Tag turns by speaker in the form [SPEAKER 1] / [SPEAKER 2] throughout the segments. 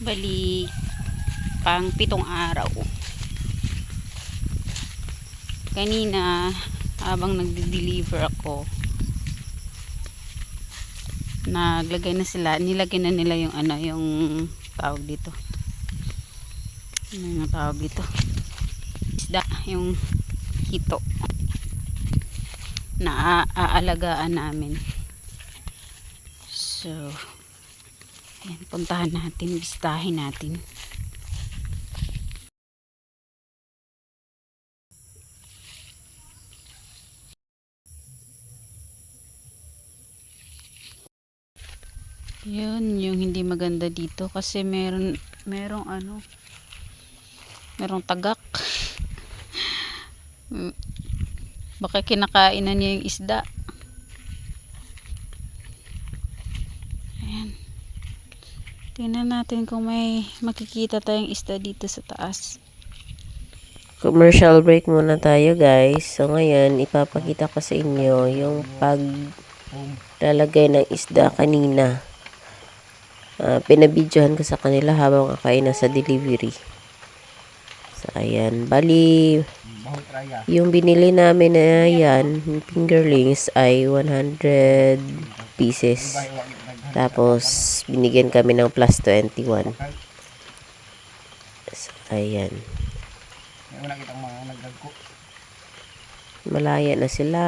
[SPEAKER 1] Bali, pang 7 araw. Kanina, habang nagde-deliver ako, naglagay na sila, nilagay na nila yung ano, yung tawag dito. Ano yung tawag dito? Isda, yung hito na aalagaan namin. So, ayan, puntahan natin, bisitahin natin. Yun, yung hindi maganda dito kasi merong tagak. Baka kinakainan niya yung isda. Ayan. Tingnan natin kung may makikita tayong isda dito sa taas.
[SPEAKER 2] Commercial break muna tayo, guys. So ngayon, ipapakita ko sa inyo yung paglalagay ng isda kanina. Pinabidyohan ko sa kanila habang kakain na sa delivery. So ayan, bali yung binili namin na yan, fingerlings, ay 100 pieces. Tapos binigyan kami ng plus 21. So ayan, malaya na sila.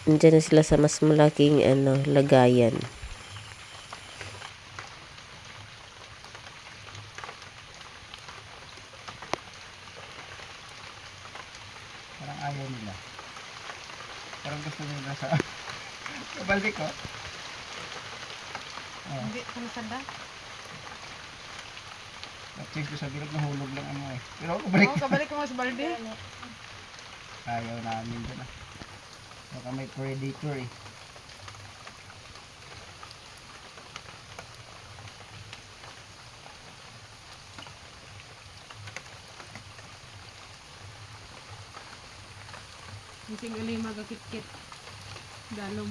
[SPEAKER 2] Nandiyan na sila sa mas malaking lagayan.
[SPEAKER 3] Parang ayaw nila. Parang gusto nila sa kabalik ko.
[SPEAKER 1] Hindi, kumasanda?
[SPEAKER 3] At-change ko sa bilog, nahulog lang ano eh. Pero kabalik.
[SPEAKER 1] Kabalik ko sa balde.
[SPEAKER 3] Ayaw namin dyan ah. Baka may predator eh.
[SPEAKER 1] Ising alay magakit-kit. Dalom.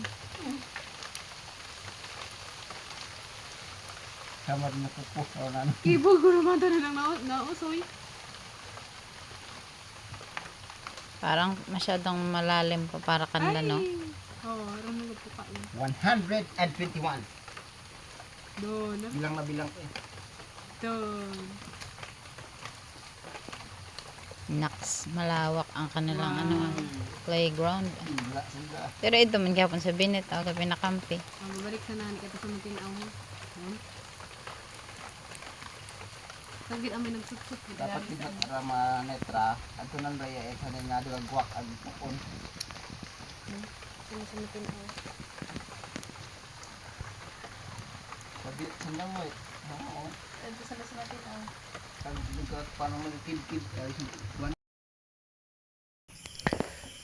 [SPEAKER 3] Samad na kupo. O na ano.
[SPEAKER 1] Kibog ko naman ito na nausoy. Parang masyadong malalim pa para kanla, no? Oo, parang nagpukain.
[SPEAKER 3] 121.
[SPEAKER 1] Doon.
[SPEAKER 3] Bilang na bilang ko eh.
[SPEAKER 1] Doon.
[SPEAKER 4] Naks, malawak ang kanilang playground.
[SPEAKER 3] Sila, sila.
[SPEAKER 4] Pero ito man gapon sa binet ako tabi nakampi.
[SPEAKER 1] Mabalik sa nani kita sa matinaw mo. Sagit amin nagsutsut.
[SPEAKER 3] Dapat kita para manetra. Ato nang raya eh. Kanin nga doon guwak ang pukon.
[SPEAKER 1] Sa matinaw.
[SPEAKER 3] Sabi, sandang mo eh. Oo.
[SPEAKER 1] Ito sa matinaw.
[SPEAKER 3] Pag lugat pa naman kid-kid.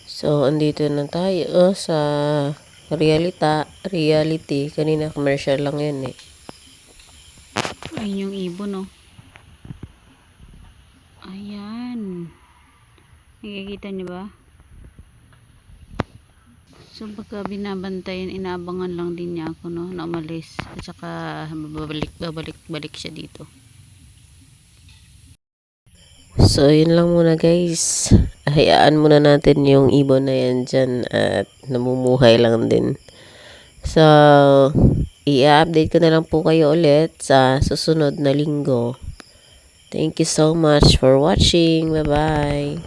[SPEAKER 2] So andito na tayo sa reality. Kanina commercial lang yan eh.
[SPEAKER 1] Ayun yung ibon, no? Ayan. Nakikita niyo ba? So pagka binabantayan, inaabangan lang din niya ako, no, na umalis. At saka babalik siya dito.
[SPEAKER 2] So yun lang muna, guys. Hayaan muna natin yung ibon na yan dyan at namumuhay lang din. So i-update ko na lang po kayo ulit sa susunod na linggo. Thank you so much for watching. Bye bye.